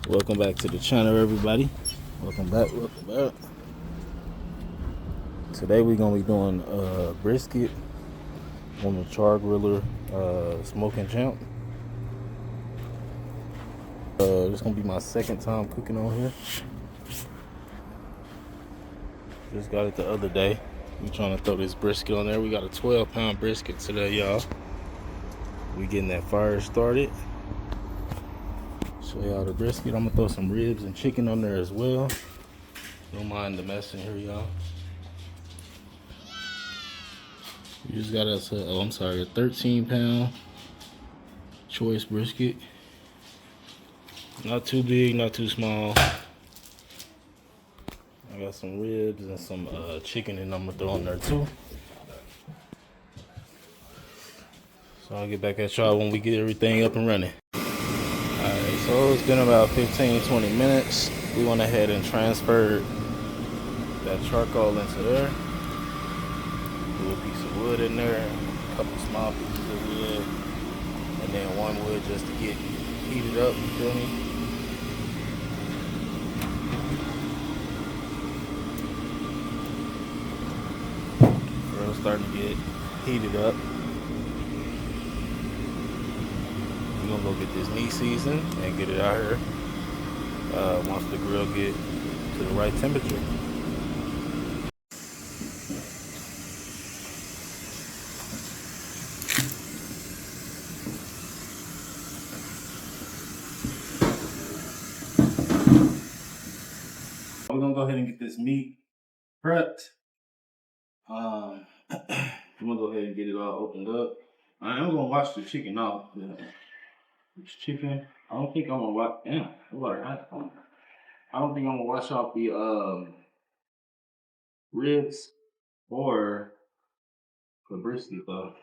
Welcome back to the channel, everybody. Welcome back. Today we're gonna be doing brisket on the char griller, smoking champ. This gonna be my second time cooking on here. Just got it the other day. We trying to throw this brisket on there. We got a 12-pound brisket today, y'all. We getting that fire started. Show y'all the brisket. I'm gonna throw some ribs and chicken on there as well. Don't mind the mess in here, y'all. We just got us a 13-pound choice brisket. Not too big, not too small. I got some ribs and some chicken, and I'm gonna throw in there too. So I'll get back at y'all when we get everything up and running. Alright, so it's been about 15-20 minutes. We went ahead and transferred that charcoal into there. Threw a piece of wood in there, a couple small pieces of wood, and then one wood just to get heated up, you feel me? Grill's starting to get heated up. We're gonna go get this meat seasoned and get it out here once the grill get to the right temperature. We're gonna go ahead and get this meat prepped. I'm gonna go ahead and get it all opened up. I am gonna wash the chicken off. This chicken, I don't think I'm gonna wash. Damn, I don't think I'm gonna wash off the ribs or the brisket though.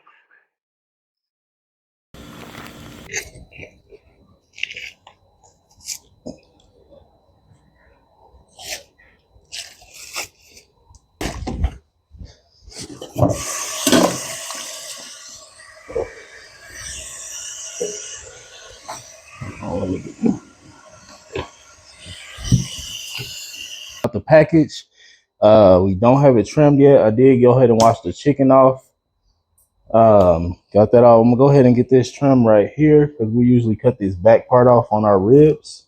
The package, we don't have it trimmed yet. I did go ahead and wash the chicken off. Got that all. I'm gonna go ahead and get this trim right here because we usually cut this back part off on our ribs,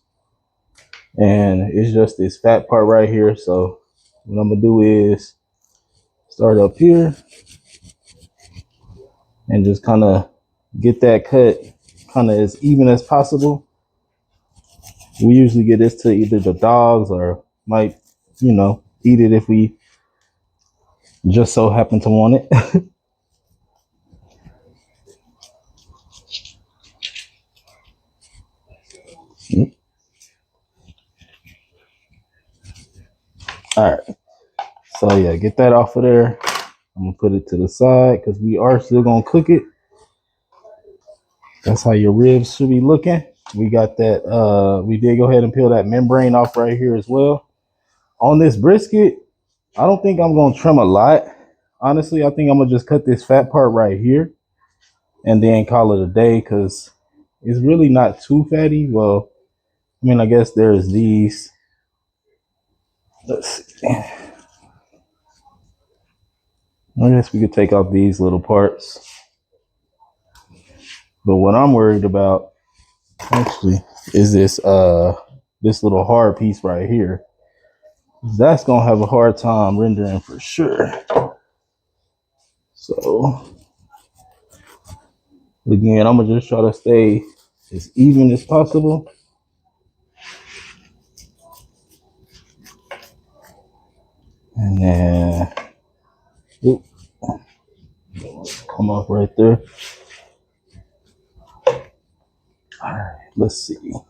and it's just this fat part right here. So what I'm gonna do is start up here and just kind of get that cut kind of as even as possible. We usually get this to either the dogs or might, eat it if we just so happen to want it. All right. So yeah, get that off of there. I'm gonna put it to the side because we are still gonna cook it. That's how your ribs should be looking. We got that. We did go ahead and peel that membrane off right here as well. On this brisket, I don't think I'm gonna trim a lot. Honestly, I think I'm gonna just cut this fat part right here and then call it a day because it's really not too fatty. Well, I mean, I guess there's these. Let's see. I guess we could take off these little parts. But what I'm worried about actually is this little hard piece right here. That's gonna have a hard time rendering for sure. So again, I'm gonna just try to stay as even as possible. And then come off right there. All right, let's see. All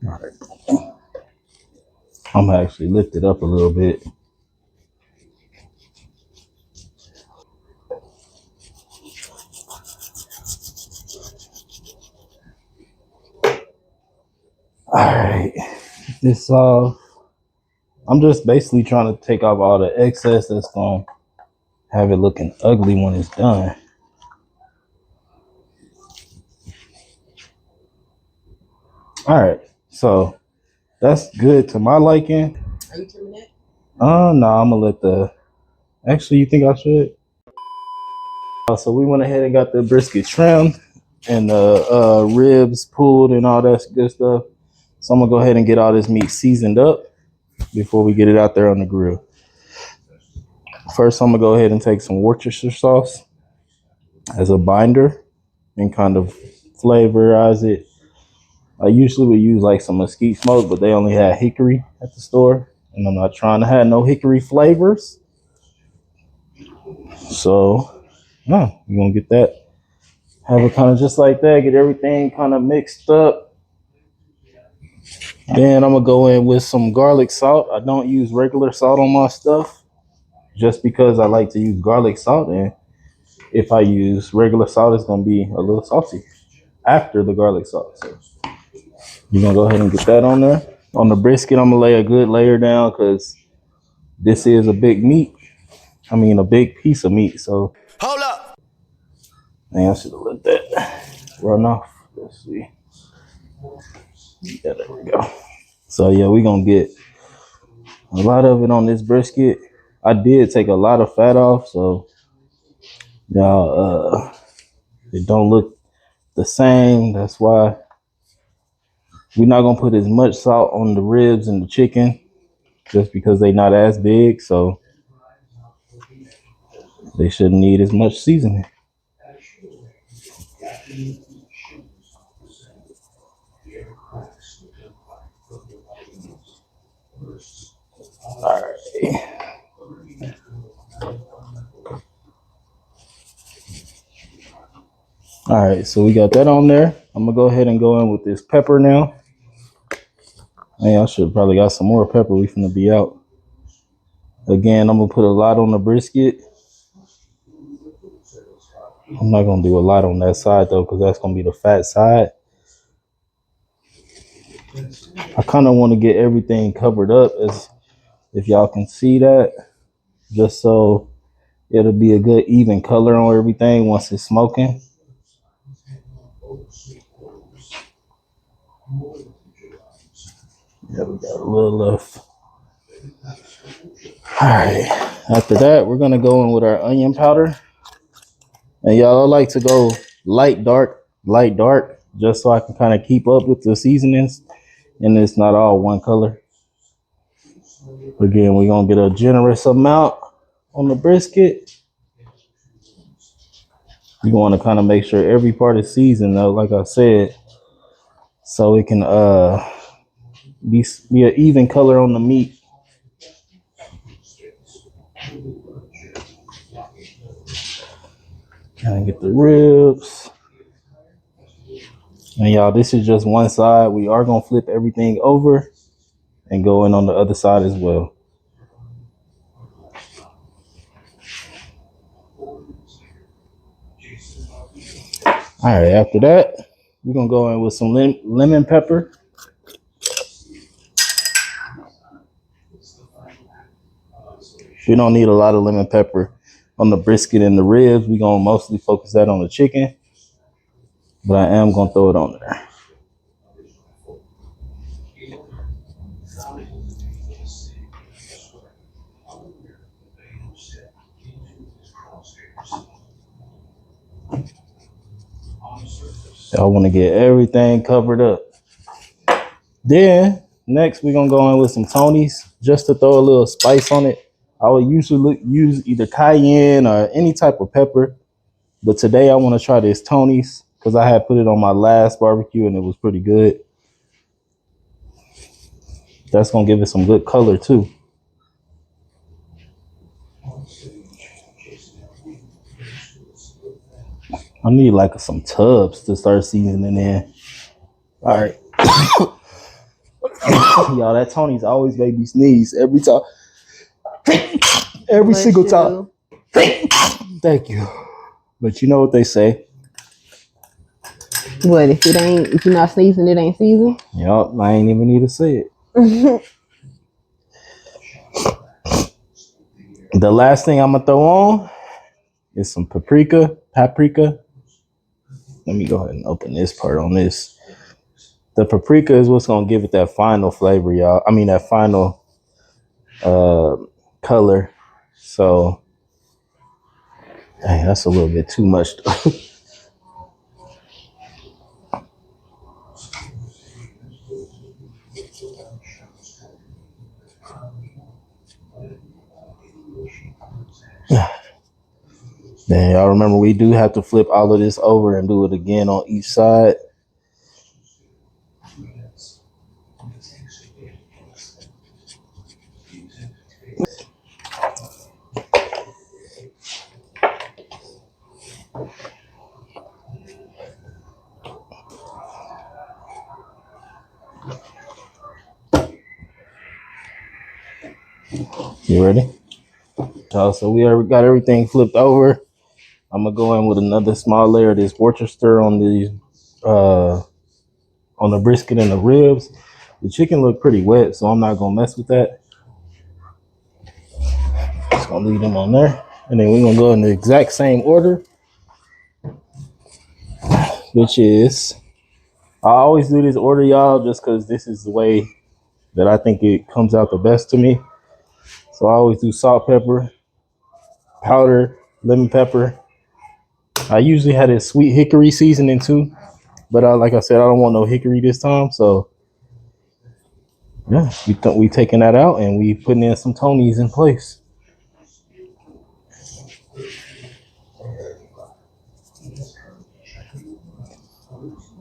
right, I'm gonna actually lift it up a little bit. All right, this off. I'm just basically trying to take off all the excess that's gonna have it looking ugly when it's done. All right, so that's good to my liking. Are you trimming it? No, I'm gonna let the. Actually, you think I should? So we went ahead and got the brisket trimmed and the ribs pulled and all that good stuff. So I'm gonna go ahead and get all this meat seasoned up before we get it out there on the grill. First, I'm gonna go ahead and take some Worcestershire sauce as a binder and kind of flavorize it. I usually would use like some mesquite smoke, but they only had hickory at the store, and I'm not trying to have no hickory flavors. So, no, you're gonna get that. Have it kind of just like that. Get everything kind of mixed up. Then I'm gonna go in with some garlic salt. I don't use regular salt on my stuff, just because I like to use garlic salt, and if I use regular salt, it's gonna be a little salty after the garlic salt. So you're gonna go ahead and get that on there. On the brisket, I'm gonna lay a good layer down because this is a big meat. I mean, a big piece of meat. So hold up. Man, I should have let that run off. Let's see. Yeah, there we go. So yeah, we're gonna get a lot of it on this brisket. I did take a lot of fat off, so y'all it don't look the same. That's why we're not gonna put as much salt on the ribs and the chicken just because they're not as big, so they shouldn't need as much seasoning. All right. All right, so we got that on there. I'm gonna go ahead and go in with this pepper now. Man, I should have probably got some more pepper. We finna be out. Again, I'm gonna put a lot on the brisket. I'm not gonna do a lot on that side though, because that's gonna be the fat side. I kind of want to get everything covered up, as if y'all can see that, just so it'll be a good even color on everything once it's smoking. Yeah, we got a little left. All right. After that, we're gonna go in with our onion powder, and y'all, I like to go light dark, just so I can kind of keep up with the seasonings, and it's not all one color. Again, we're gonna get a generous amount on the brisket. You want to kind of make sure every part is seasoned though, like I said, so it can be an even color on the meat. Kind of get the ribs. And y'all, this is just one side. We are gonna flip everything over and go in on the other side as well. All right, after that, we're gonna go in with some lemon pepper. We don't need a lot of lemon pepper on the brisket and the ribs. We're gonna mostly focus that on the chicken, but I am gonna throw it on there. I want to get everything covered up. Then next we're gonna go in with some Tonys just to throw a little spice on it. I would usually use either cayenne or any type of pepper, but today I want to try this Tonys because I had put it on my last barbecue and it was pretty good. That's gonna give it some good color too. I need like some tubs to start seasoning in. All right. Y'all, that Tony's always made me sneeze every time. Every single time. Thank you. But you know what they say. What if you're not sneezing, it ain't seasoned? Yup, I ain't even need to say it. The last thing I'm gonna throw on is some paprika. Let me go ahead and open this part on this. The paprika is what's gonna give it that final flavor, y'all. I mean that final color. So dang, that's a little bit too much. Then y'all remember we do have to flip all of this over and do it again on each side. You ready? So we already got everything flipped over. I'm gonna go in with another small layer of this Worcester on the brisket and the ribs. The chicken look pretty wet, so I'm not gonna mess with that. Just gonna leave them on there, and then we're gonna go in the exact same order, which is I always do this order, y'all, just because this is the way that I think it comes out the best to me. So I always do salt, pepper, powder, lemon pepper. I usually have this sweet hickory seasoning too, but like I said, I don't want no hickory this time. So yeah, we taking that out and we putting in some Tonys in place.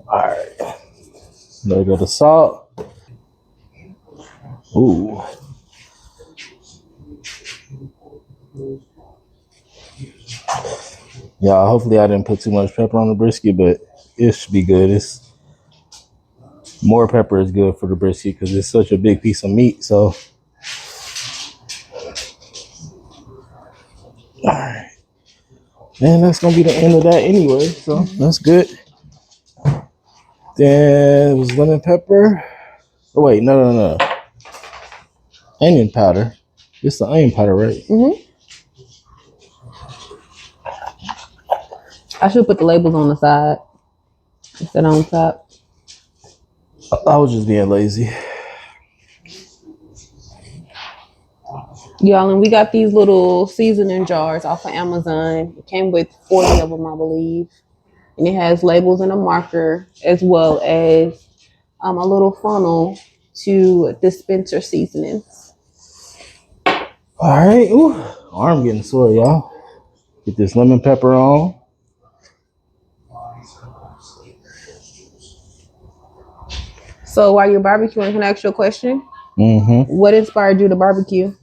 All right, there go the salt. Ooh. Yeah, hopefully I didn't put too much pepper on the brisket, but it should be good. It's more pepper is good for the brisket because it's such a big piece of meat. So, all right, and that's gonna be the end of that anyway. So that's good. Then it was lemon pepper. Oh wait, no, onion powder. It's the onion powder, right? Mm-hmm. I should put the labels on the side instead on top. I was just being lazy. Y'all, and we got these little seasoning jars off of Amazon. It came with 40 of them, I believe. And it has labels and a marker as well as a little funnel to dispense your seasonings. All right, ooh, arm getting sore, y'all. Get this lemon pepper on. So while you're barbecuing, can I ask you a question? Mm-hmm. What inspired you to barbecue?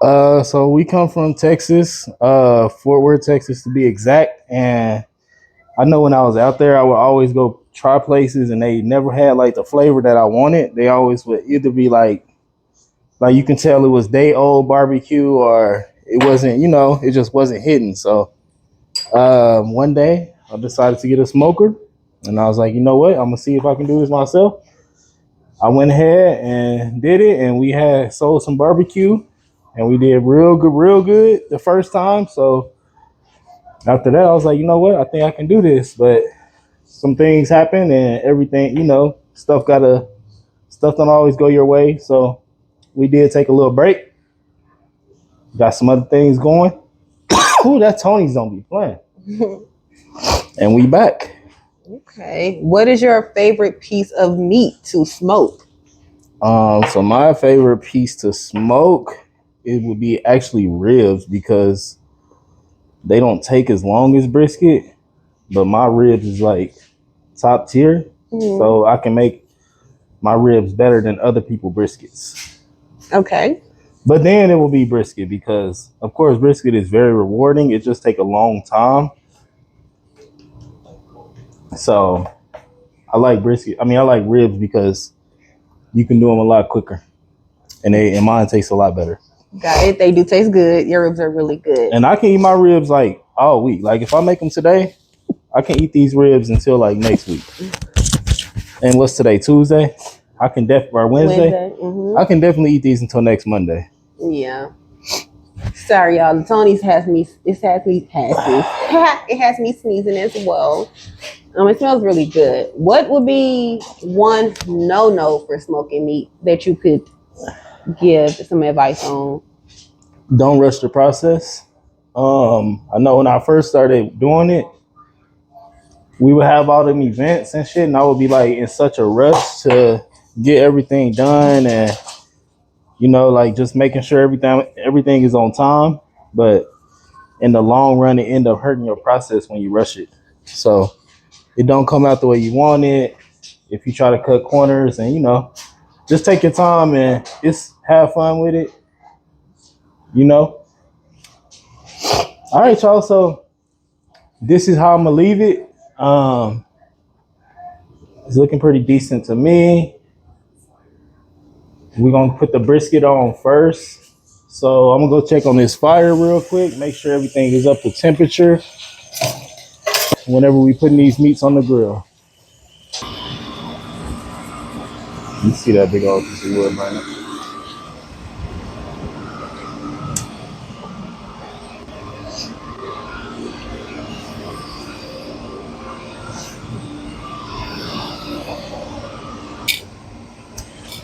So we come from Texas, Fort Worth, Texas to be exact. And I know when I was out there, I would always go try places and they never had like the flavor that I wanted. They always would either be like you can tell it was day old barbecue or it wasn't, it just wasn't hidden. So one day I decided to get a smoker and I was like, you know what? I'm gonna see if I can do this myself. I went ahead and did it and we had sold some barbecue and we did real good the first time. So after that, I was like, you know what? I think I can do this. But some things happen and everything, stuff don't always go your way. So we did take a little break. Got some other things going. Ooh, that Tony's don't be playing. And we back. Okay. What is your favorite piece of meat to smoke? So my favorite piece to smoke, it would be actually ribs because they don't take as long as brisket, but my ribs is like top tier. Mm. So I can make my ribs better than other people briskets. Okay. But then it will be brisket because, of course, brisket is very rewarding. It just takes a long time. So I like brisket. I mean, I like ribs because you can do them a lot quicker. And mine tastes a lot better. Got it. They do taste good. Your ribs are really good. And I can eat my ribs like all week. Like if I make them today, I can eat these ribs until like next week. And what's today? Tuesday? I can or Wednesday? Mm-hmm. I can definitely eat these until next Monday. Yeah. Sorry, y'all. The Tony's it has me sneezing as well. It smells really good. What would be one no for smoking meat that you could give some advice on? Don't rush the process. I know when I first started doing it, we would have all them events and shit, and I would be like in such a rush to get everything done, and like just making sure everything is on time. But in the long run, it end up hurting your process when you rush it. So it don't come out the way you want it. If you try to cut corners, and just take your time and it's have fun with it. You know. All right, y'all. So this is how I'm gonna leave it. It's looking pretty decent to me. We're gonna put the brisket on first. So I'm gonna go check on this fire real quick, make sure everything is up to temperature whenever we putting these meats on the grill. You see that big old piece of wood burning.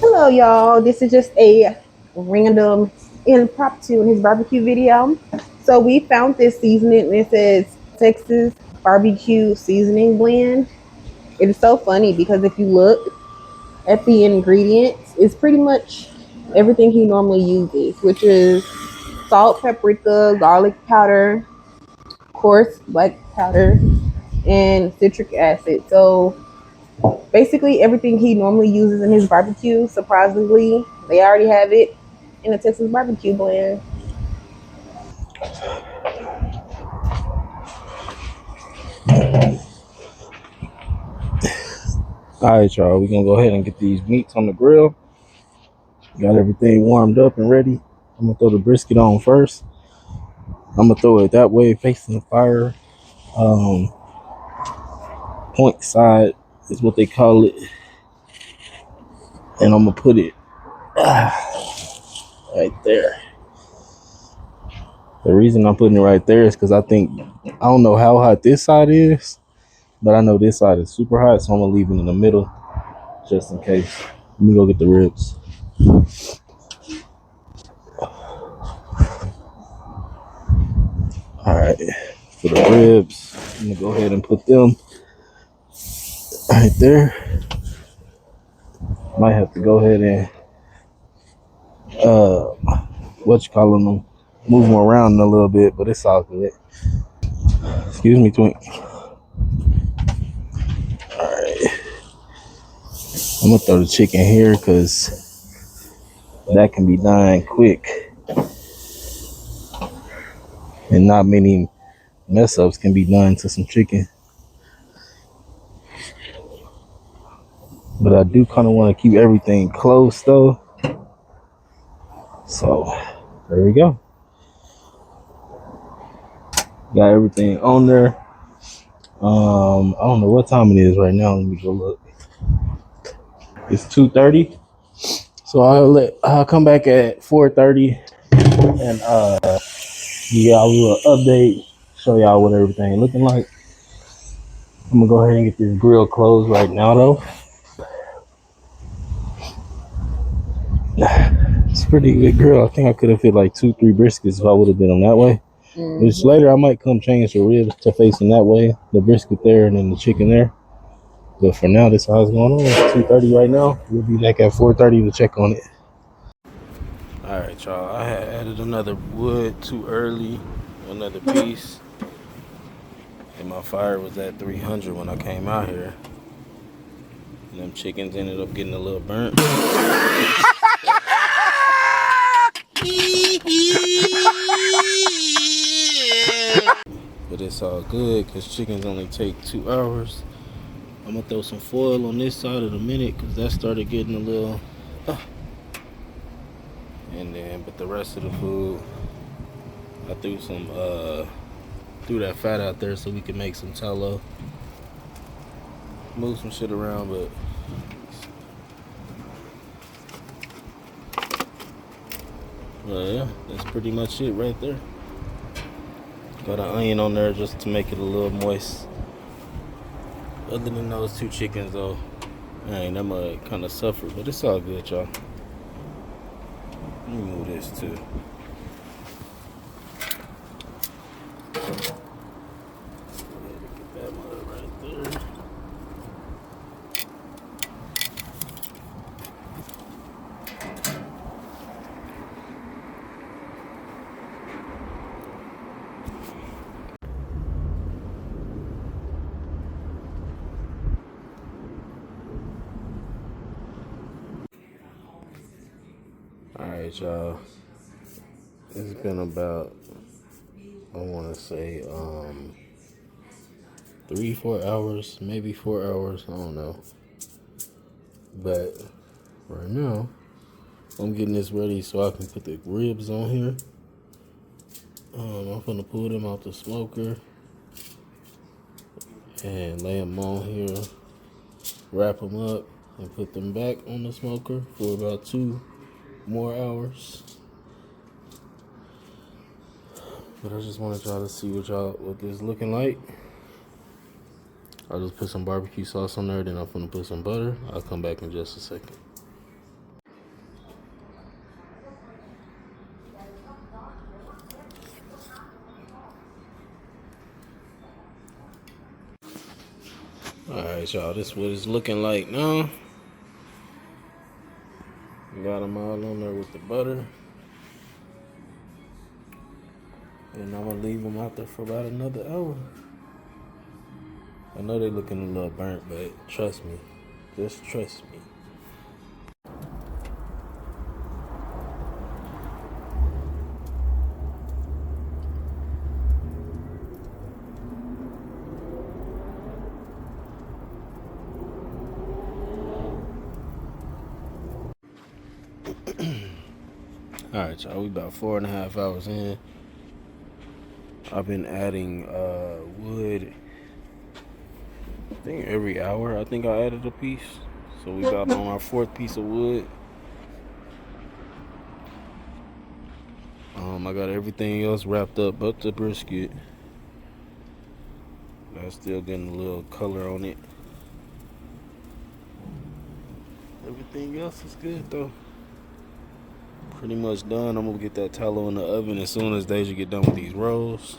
Hello, y'all. This is just a random impromptu in his barbecue video. So we found this seasoning and it says Texas barbecue seasoning blend. It is so funny because if you look at the ingredients, it's pretty much everything he normally uses, which is salt, paprika, garlic powder, coarse black powder, and citric acid. So basically everything he normally uses in his barbecue, surprisingly, they already have it in a Texas barbecue blend. All right, y'all. We're gonna go ahead and get these meats on the grill. Got everything warmed up and ready. I'm gonna throw the brisket on first. I'm gonna throw it that way, facing the fire. Um, Point side is what they call it, and I'm gonna put it right there. The reason I'm putting it right there is because I don't know how hot this side is, but I know this side is super hot, so I'm gonna leave it in the middle just in case. Let me go get the ribs. All right, for the ribs, I'm gonna go ahead and put them right there. Might have to go ahead and uh, what you calling them, move them around a little bit, but it's all good. Excuse me, Twink. All right, I'm gonna throw the chicken here because that can be done quick, and not many mess ups can be done to some chicken. But I do kind of want to keep everything close though. So there we go. Got everything on there. I don't know what time it is right now. Let me go look. It's 2:30. So I'll come back at 4:30 and give y'all a little update, show y'all what everything looking like. I'm gonna go ahead and get this grill closed right now though. It's a pretty good grill. I think I could have fit like 2-3 briskets if I would have been on that way. Which later I might come change the ribs to facing that way, the brisket there and then the chicken there. But for now, this is how it's going on. It's 2:30 right now. We'll be back at 4:30 to check on it. All right, y'all. I had added another wood too early, another piece, and my fire was at 300 when I came out here. And them chickens ended up getting a little burnt. But it's all good because chickens only take 2 hours. I'm gonna throw some foil on this side in a minute because that started getting a little and then but the rest of the food I threw that fat out there so we can make some tallow, move some shit around, but yeah, that's pretty much it right there. Got an onion on there just to make it a little moist. Other than those two chickens, though, man, that might kind of suffer, but it's all good, y'all. Let me move this too. Get that mud right there. All right, y'all. It's been about, I want to say, 3-4 hours, maybe 4 hours. I don't know. But right now, I'm getting this ready so I can put the ribs on here. I'm gonna pull them out the smoker and lay them on here, wrap them up, and put them back on the smoker for about 2 more hours. But I just wanted y'all to see what this looking like. I'll just put some barbecue sauce on there, then I'm gonna put some butter. I'll come back in just a second. Alright, y'all, this is what it's looking like now. Got them all on there with the butter. And I'm gonna leave them out there for about another hour. I know they're looking a little burnt, but trust me. Just trust me. Alright, y'all, we about 4.5 hours in. I've been adding wood, I think every hour. I think I added a piece. So we got on our 4th piece of wood. I got everything else wrapped up but the brisket. That's still getting a little color on it. Everything else is good though. Pretty much done. I'm gonna get that tallow in the oven as soon as Deja get done with these rolls.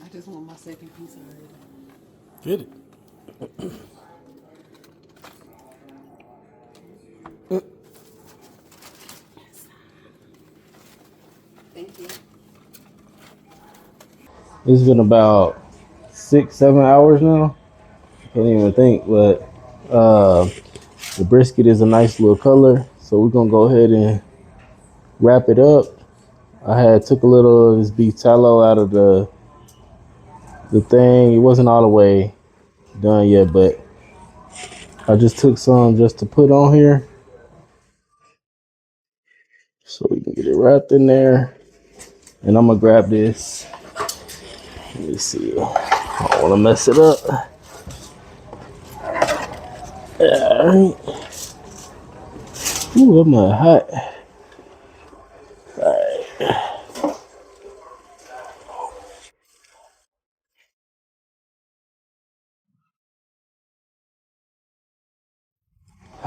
I just want my second piece already. Get it. Thank you. It's been about 6-7 hours now. Can't even think, but the brisket is a nice little color. So we're gonna go ahead and wrap it up. I had took a little of this beef tallow out of the thing. It wasn't all the way done yet, but I just took some just to put on here so we can get it wrapped in there. And I'm gonna grab this. Let me see. I don't wanna mess it up. Alright. Ooh, I'm not hot.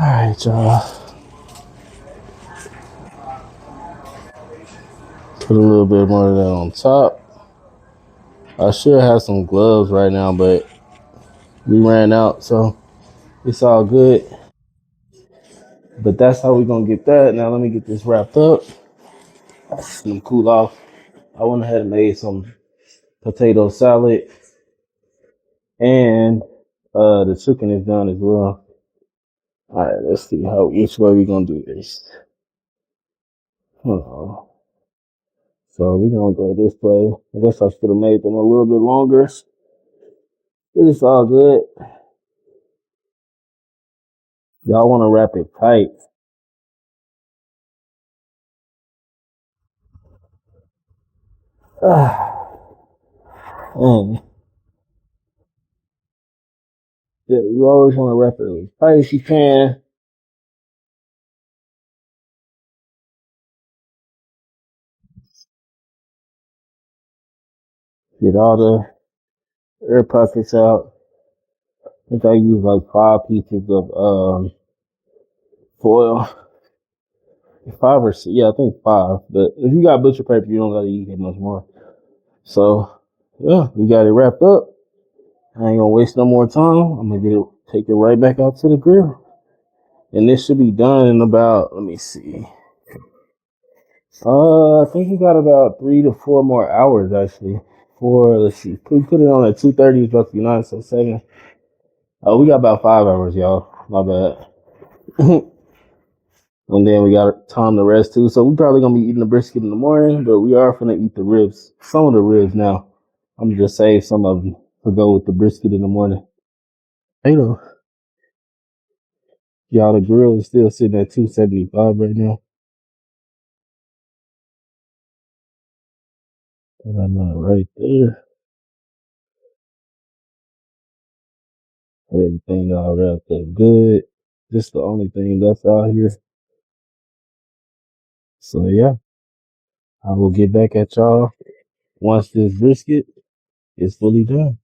Alright, y'all. Put a little bit more of that on top. I should have some gloves right now, but we ran out, so it's all good. But that's how we're gonna get that. Now let me get this wrapped up. Let them cool off. I went ahead and made some potato salad, and the chicken is done as well. All right, let's see which way we gonna do this. Hold on. So we're gonna go this way. I guess I should have made them a little bit longer. It's all good. Y'all want to wrap it tight. And yeah, you always want to wrap it as tight as you can. Get all the air pockets out. I think I use like 5 pieces of foil. 5 or 6, yeah, I think 5. But if you got butcher paper, you don't gotta use that much more. So yeah, we got it wrapped up. I ain't gonna waste no more time. I'm gonna take it right back out to the grill. And this should be done in about, let me see. I think we got about 3 to 4 more hours actually. Let's see. We put it on at 2:30, it's supposed to be 9, so 7. Oh, we got about 5 hours, y'all. My bad. And then we got time to rest too. So we probably gonna be eating the brisket in the morning, but we are gonna eat the ribs. Some of the ribs now. I'm gonna just save some of them to go with the brisket in the morning. Hey though, y'all, the grill is still sitting at 275 right now. And I know right there. Everything all wrapped up good. Just the only thing that's out here. So yeah, I will get back at y'all once this brisket is fully done.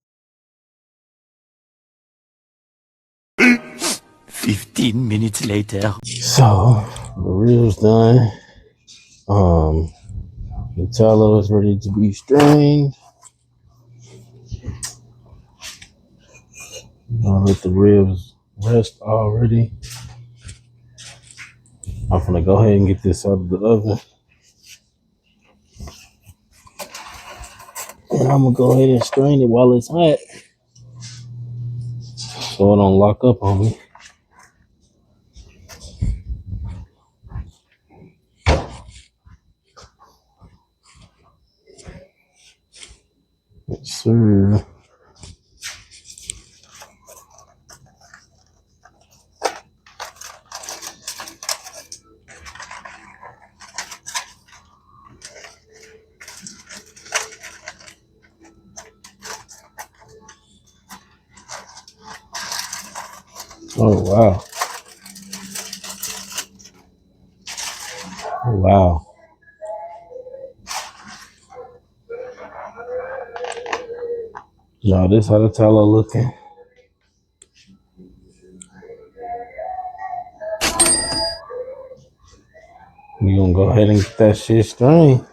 15 minutes later. So the ribs done. The tallow is ready to be strained. I'll let the ribs rest already. I'm gonna go ahead and get this out of the oven. And I'm gonna go ahead and strain it while it's hot so it don't lock up on me. Yes, sir. Oh wow. Oh wow. Y'all, this how the tallow looking. We gonna go ahead and get that shit strained.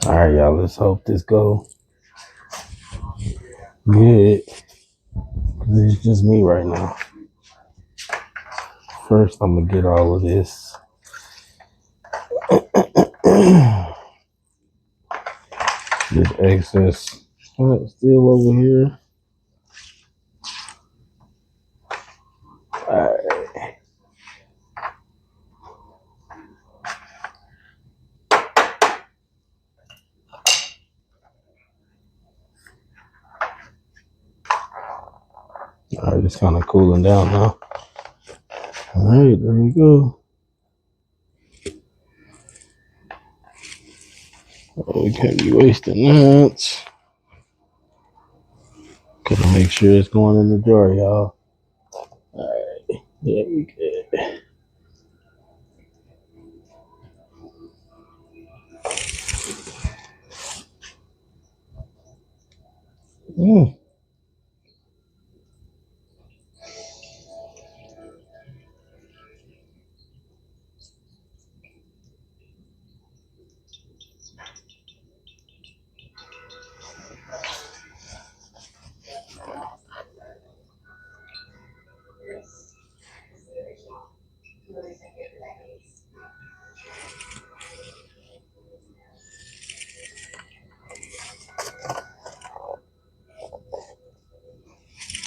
Alright, y'all, let's hope this go good. Cause it's just me right now. First I'm gonna get all of this. This excess still over here. Alright. Alright, it's kind of cooling down now. Alright, there we go. Oh, we can't be wasting that. Gotta make sure it's going in the jar, y'all. Alright, yeah, we good. Mm.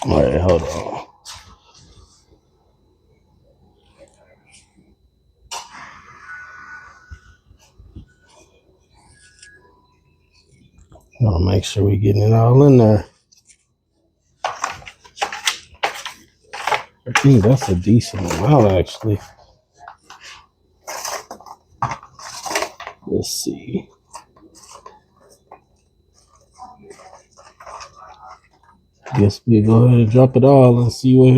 Alright, hold on. Gotta make sure we getting it all in there. I think that's a decent amount, actually. Let's see. Guess we go ahead and drop it all and see what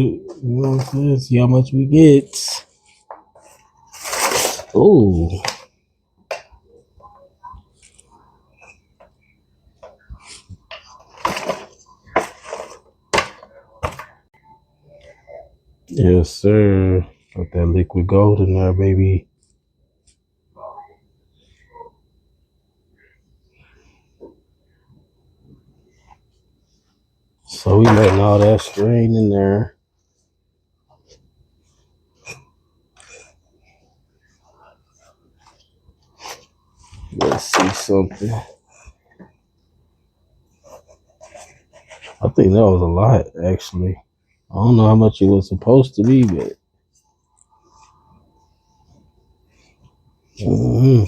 I'm saying. See how much we get. Oh, yes, sir. Got that liquid gold in there, baby. So we letting all that strain in there. Let's see something. I think that was a lot, actually. I don't know how much it was supposed to be, but. Mm-hmm.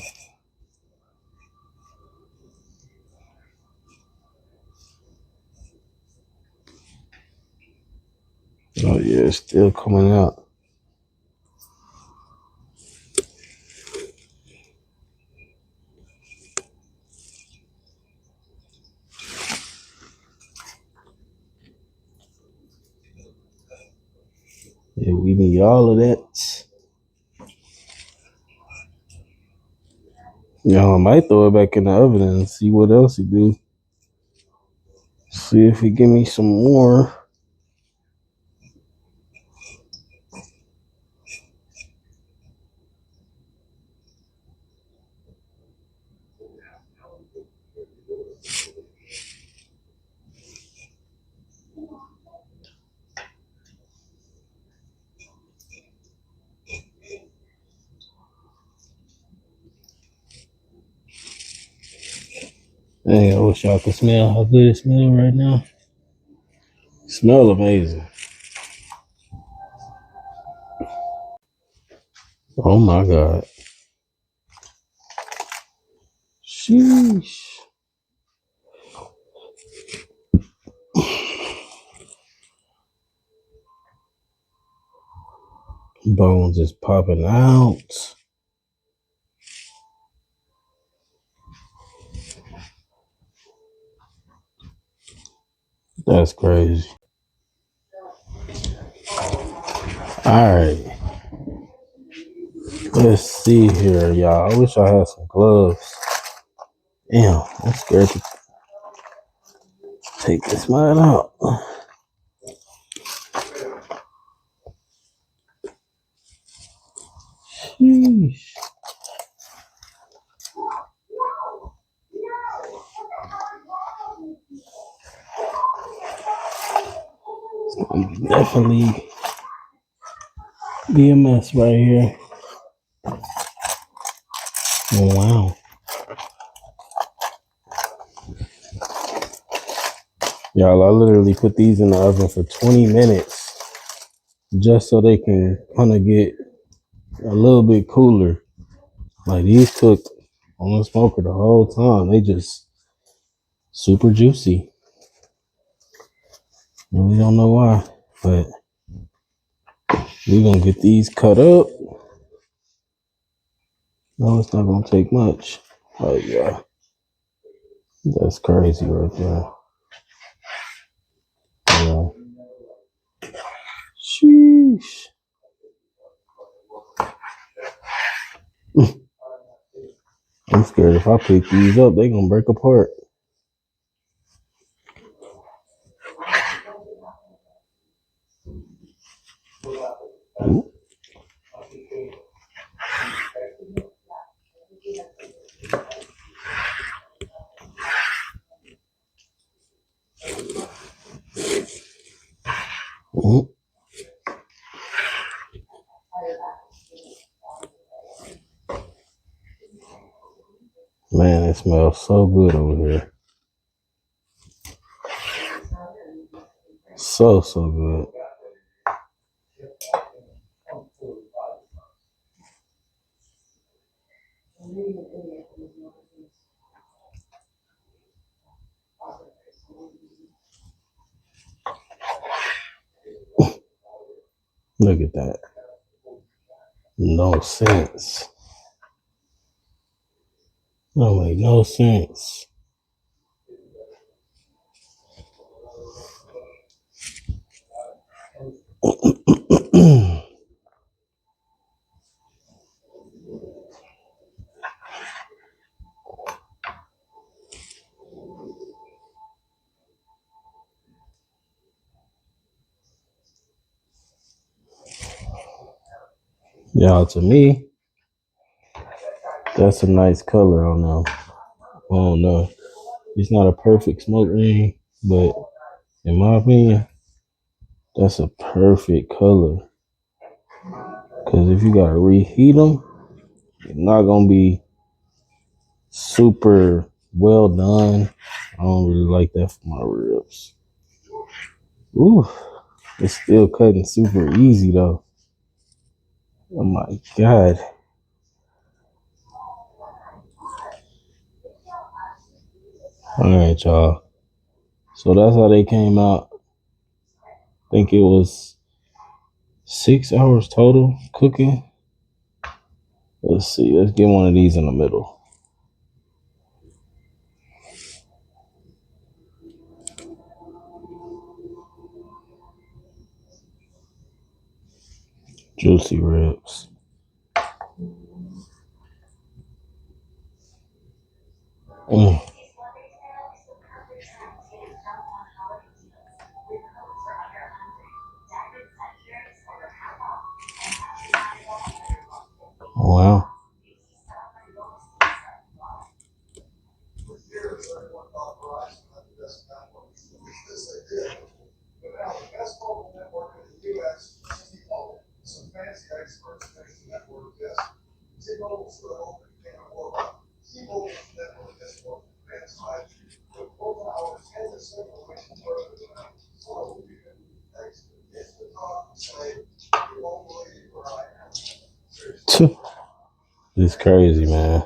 Oh yeah, it's still coming out. Yeah, we need all of that. I might throw it back in the oven and see what else it do. See if he give me some more. Dang, I wish y'all could smell how good it smells right now. Smell amazing. Oh my God. Sheesh. Bones is popping out. That's crazy. Alright. Let's see here, y'all. I wish I had some gloves. Damn, I'm scared to take this mine out. Sheesh. Definitely be a mess right here. Oh, wow. Y'all, I literally put these in the oven for 20 minutes just so they can kind of get a little bit cooler. Like these cooked on the smoker the whole time. They just super juicy. Really don't know why, but we're gonna get these cut up. No, it's not gonna take much. Oh yeah, that's crazy right there. Yeah. Sheesh. I'm scared if I pick these up, they gonna break apart. Ooh. Ooh. Man, it smells so good over here. So good. Look at that. No sense. That make no sense. Y'all, to me, that's a nice color. I don't know. It's not a perfect smoke ring, but in my opinion, that's a perfect color. Because if you gotta reheat them, it's not gonna be super well done. I don't really like that for my ribs. Ooh, it's still cutting super easy though. Oh my God. All right, y'all. So that's how they came out. I think it was 6 hours total cooking. Let's see. Let's get one of these in the middle. Juicy ribs. Mm. Wow. It's crazy, man.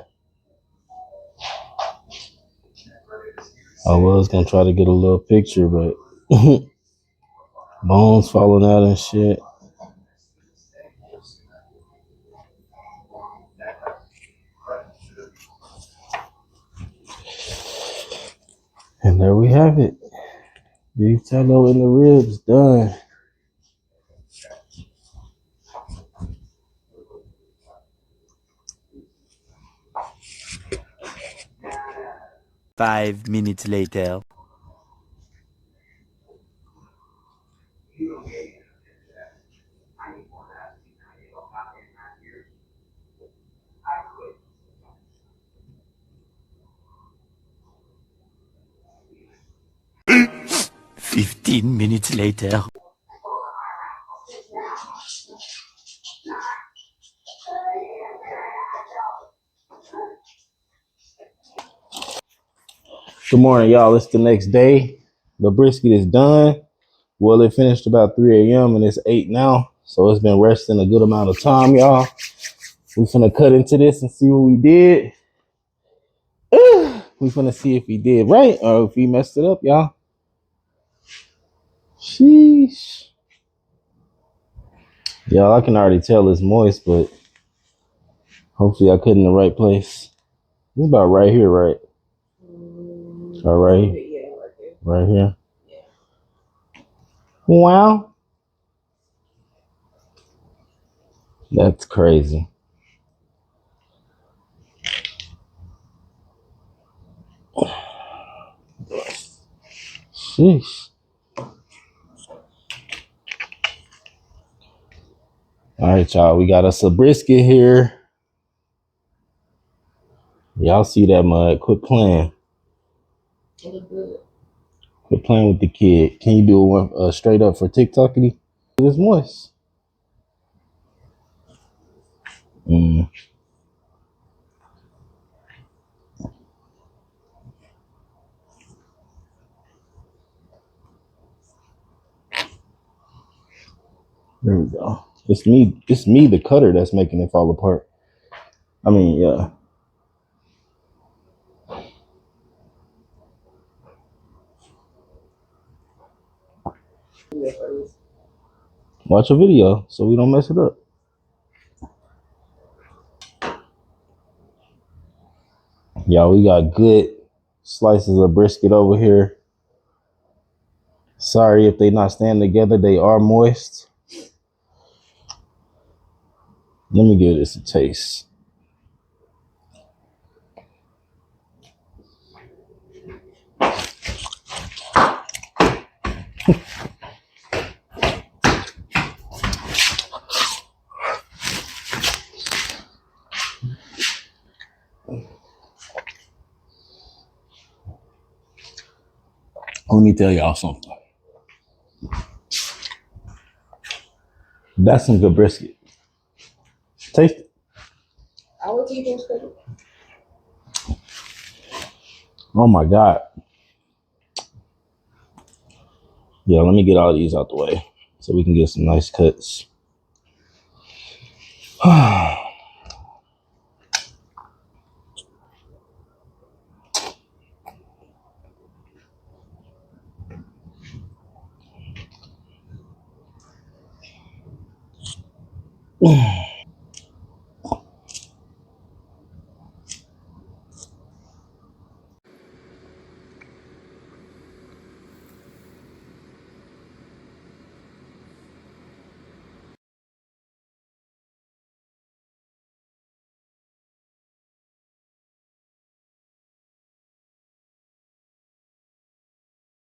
I was gonna try to get a little picture, but bones falling out and shit. And there we have it. Beef tallow in the ribs done. Five minutes later. 15 minutes later. Good morning, y'all. It's the next day. The brisket is done. Well, it finished about 3 a.m. and it's 8 now. So it's been resting a good amount of time, y'all. We finna cut into this and see what we did. We finna see if he did right or if he messed it up, y'all. Sheesh. Y'all, I can already tell it's moist, but hopefully I cut in the right place. It's about right here, right? All right. Right here. Wow. That's crazy. Sheesh. All right, y'all. We got us a brisket here. Y'all see that mud? Quit playing. Quit playing with the kid. Can you do one straight up for TikTokity? It's moist. Mm, there we go. It's me. It's me, the cutter, that's making it fall apart. I mean, yeah. Watch a video so we don't mess it up. Y'all, we got good slices of brisket over here. Sorry if they not staying together. They are moist. Let me give this a taste. Let me tell y'all something. That's some good brisket. Taste it. I was eating food. Oh my God. Yeah, let me get all these out the way so we can get some nice cuts.